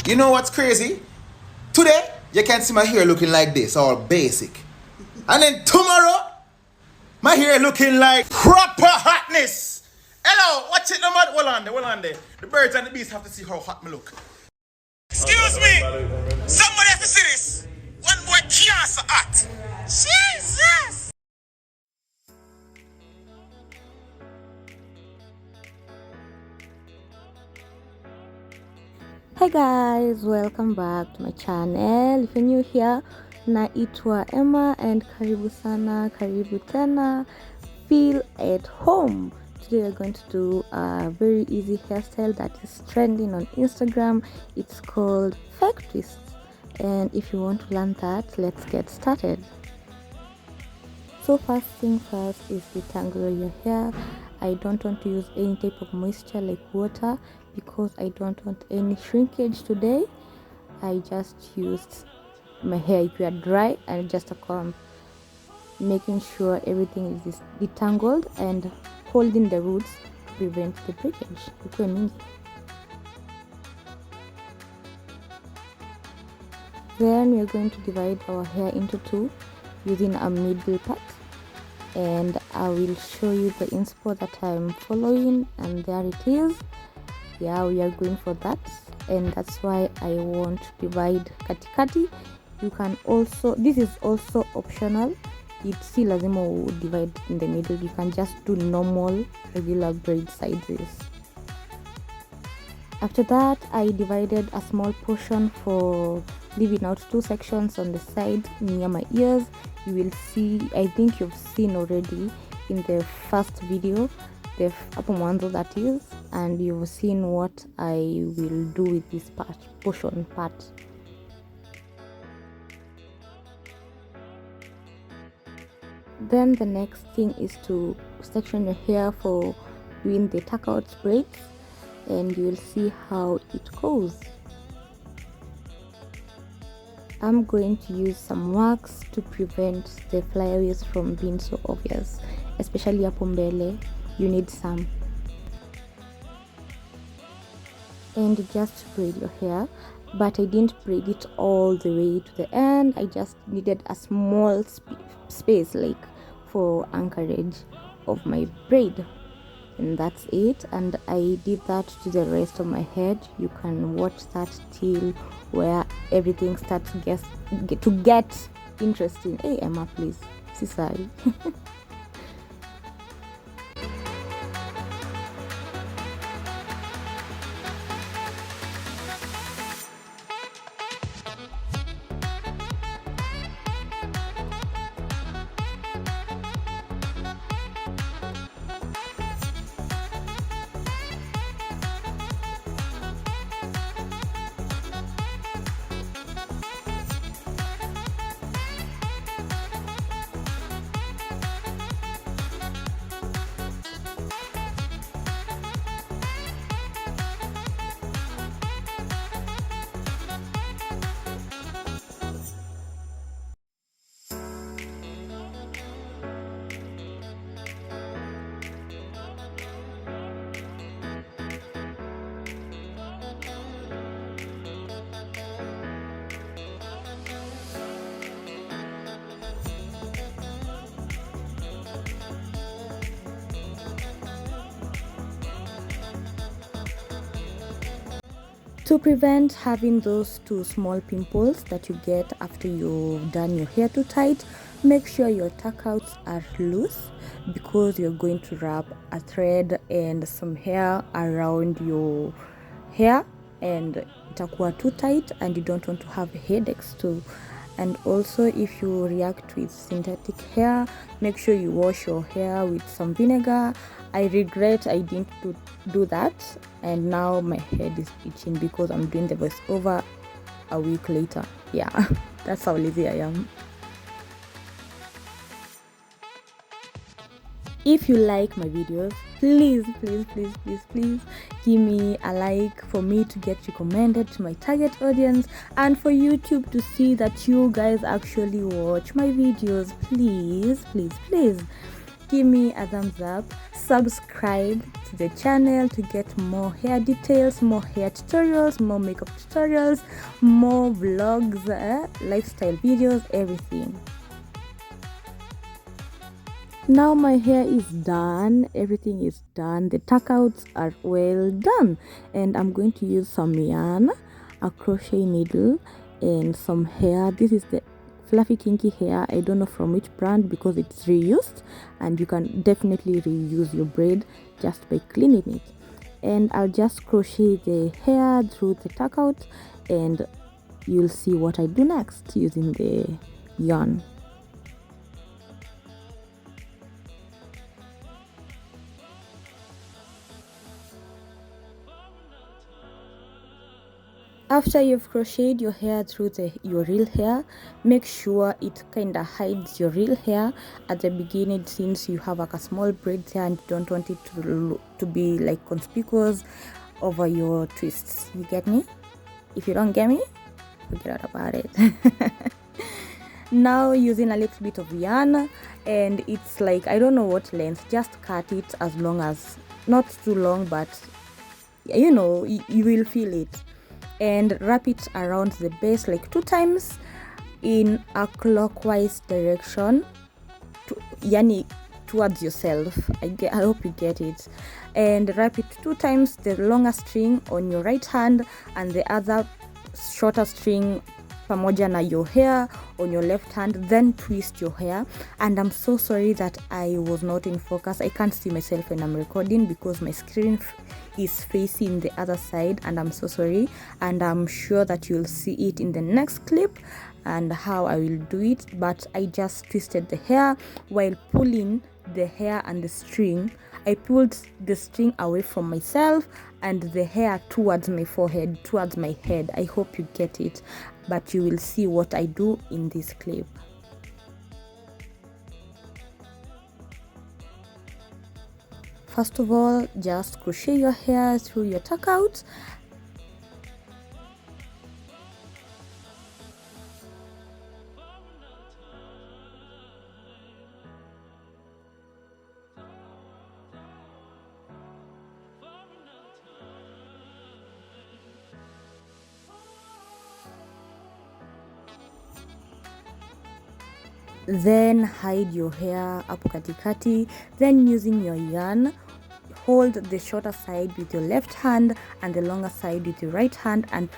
You know what's crazy? Today, you can see my hair looking like this, all basic. And then tomorrow, my hair looking like proper hotness. Hello, watch it, no matter. Hold on there. The birds and the bees have to see how hot me look. Excuse me, somebody have to see this. One boy can't so hot. Jesus! Hi guys, welcome back to my channel. If you're new here, naitwa Emma and karibu sana, karibu tena. Feel at home. Today we're going to do a very easy hairstyle that is trending on Instagram. It's called fake twists. And if you want to learn that, let's get started. So first thing first is detangle your hair. I don't want to use any type of moisture like water because I don't want any shrinkage today. I just used my hair if you are dry and just a comb, making sure everything is detangled and holding the roots to prevent the breakage. Then we are going to divide our hair into two using a middle part, and I will show you the inspo that I'm following, and there it is. Yeah, we are going for that, and that's why I want to divide katikati. You can also, this is also optional, it's still lazima divide in the middle. You can just do normal regular braid sizes. After that, I divided a small portion for leaving out two sections on the side near my ears. You will see, I think you've seen already in the first video, the hapo mwanzo that is, and you've seen what I will do with this portion part. Then the next thing is to section your hair for doing the tuck out braids, and you will see how it goes. I'm going to use some wax to prevent the flyaways from being so obvious, especially hapo mbele. You need some. And just braid your hair, but I didn't braid it all the way to the end. I just needed a small space like for anchorage of my braid, and that's it. And I did that to the rest of my head. You can watch that till where everything starts to get interesting. Hey Emma, please, sorry. To prevent having those two small pimples that you get after you've done your hair too tight, make sure your tuck outs are loose, because you're going to wrap a thread and some hair around your hair and itakuwa too tight, and you don't want to have headaches too. And also, if you react with synthetic hair, make sure you wash your hair with some vinegar. I regret I didn't do that, and now my head is itching because I'm doing the voiceover a week later. Yeah, that's how lazy I am. If you like my videos, please give me a like for me to get recommended to my target audience, and for YouTube to see that you guys actually watch my videos. Please. give me a thumbs up, subscribe to the channel to get more hair details, more hair tutorials, more makeup tutorials, more vlogs, lifestyle videos, everything. Now my hair is done, everything is done, the tuckouts are well done, and I'm going to use some yarn, a crochet needle, and some hair. This is the fluffy kinky hair. I don't know from which brand because it's reused, and you can definitely reuse your braid just by cleaning it. And I'll just crochet the hair through the tuckout, and you'll see what I do next using the yarn. After you've crocheted your hair through your real hair, make sure it kind of hides your real hair at the beginning, since you have like a small braid there and you don't want it to be like conspicuous over your twists. You get me? If you don't get me, forget about it. Now using a little bit of yarn, and it's like, I don't know what length, just cut it as long as, not too long, but you know, you will feel it, and wrap it around the base like 2 times in a clockwise direction, yani towards yourself. I hope you get it. And wrap it 2 times, the longer string on your right hand and the other shorter string pamoja na your hair on your left hand, then twist your hair. And I'm so sorry that I was not in focus. I can't see myself when I'm recording because my screen is facing the other side, and I'm so sorry, and I'm sure that you'll see it in the next clip and how I will do it. But I just twisted the hair while pulling the hair and the string. I pulled the string away from myself and the hair towards my forehead, towards my head. I hope you get it, but you will see what I do in this clip. First of all, just crochet your hair through your tuckout. Then hide your hair up katikati. Then using your yarn, hold the shorter side with your left hand and the longer side with your right hand, and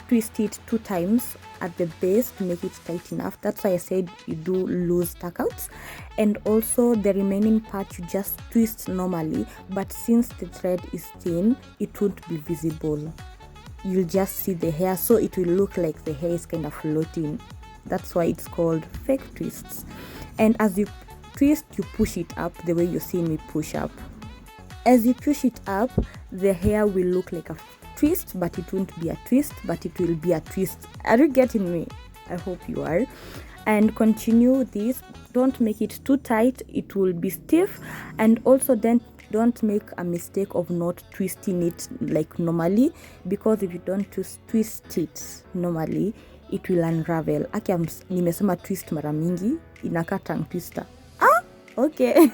twist it 2 times at the base to make it tight enough. That's why I said you do loose tuckouts. And also the remaining part you just twist normally, but since the thread is thin, it won't be visible. You'll just see the hair, so it will look like the hair is kind of floating. That's why it's called fake twists. And as you twist, you push it up the way you're seeing me push up. As you push it up, the hair will look like a twist, but it won't be a twist, but it will be a twist. Are you getting me? I hope you are. And continue this. Don't make it too tight, it will be stiff. And also then don't make a mistake of not twisting it like normally, because if you don't twist it normally, it will unravel. Aki nimesema twist mara mingi, inakaa tongue twister. Okay.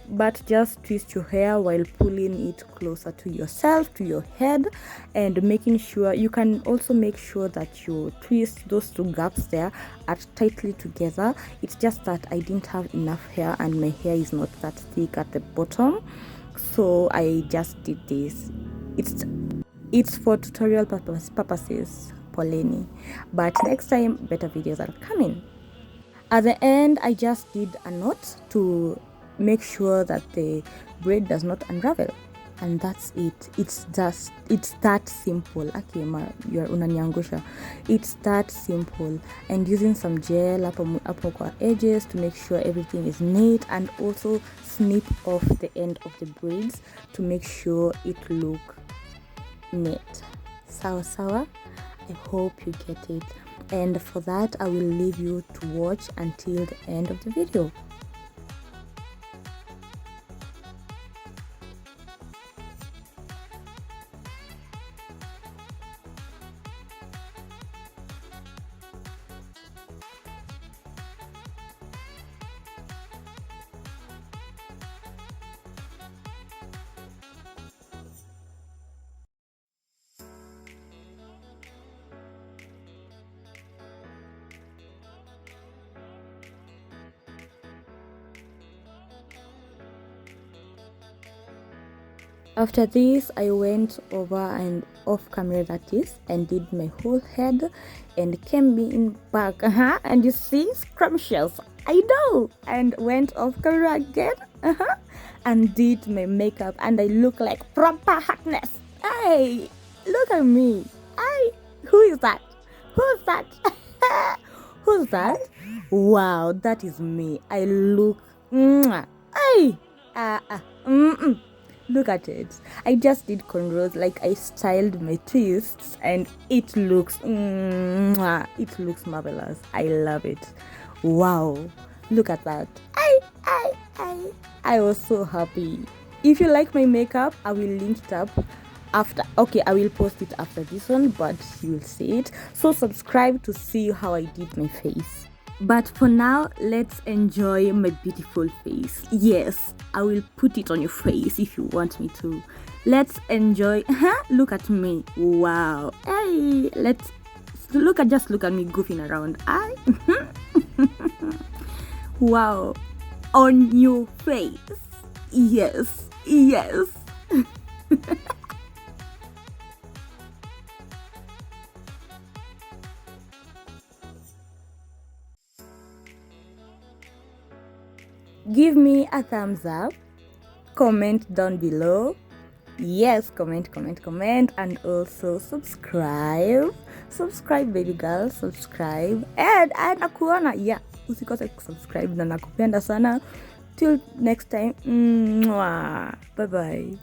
But just twist your hair while pulling it closer to yourself, to your head, and making sure, you can also make sure that you twist those 2 gaps there are tightly together. It's just that I didn't have enough hair and my hair is not that thick at the bottom, so I just did this. It's for tutorial purposes, poleni, but next time better videos are coming. At the end, I just did a knot to make sure that the braid does not unravel, and that's it. It's that simple. Akima, you're unaniangusha. It's that simple. And using some gel hapo kwa edges to make sure everything is neat, and also snip off the end of the braids to make sure it look neat. Sawa. I hope you get it, and for that I will leave you to watch until the end of the video. After this, I went over and off camera, that is, and did my whole head and came in back. And you see, scrumptious. I know. And went off camera again. And did my makeup, and I look like proper hotness. Hey, look at me. Hey, who is that? Who's that? Who's that? Wow, that is me. I look. Hey, look at it. I just did cornrows, like I styled my twists, and it looks marvelous. I love it. Wow, look at that. I was so happy. If you like my makeup, I will link it up after. Okay, I will post it after this one, but you will see it. So subscribe to see how I did my face. But for now, let's enjoy my beautiful face. Yes, I will put it on your face if you want me to. Let's enjoy. Look at me. Wow. Hey, let's just look at me goofing around. Wow. On your face. Yes. Give me a thumbs up, comment down below. Yes, comment, and also subscribe, baby girl, subscribe. And nakuona, yeah, usikose subscribe na nakupenda sana. Till next time, bye bye.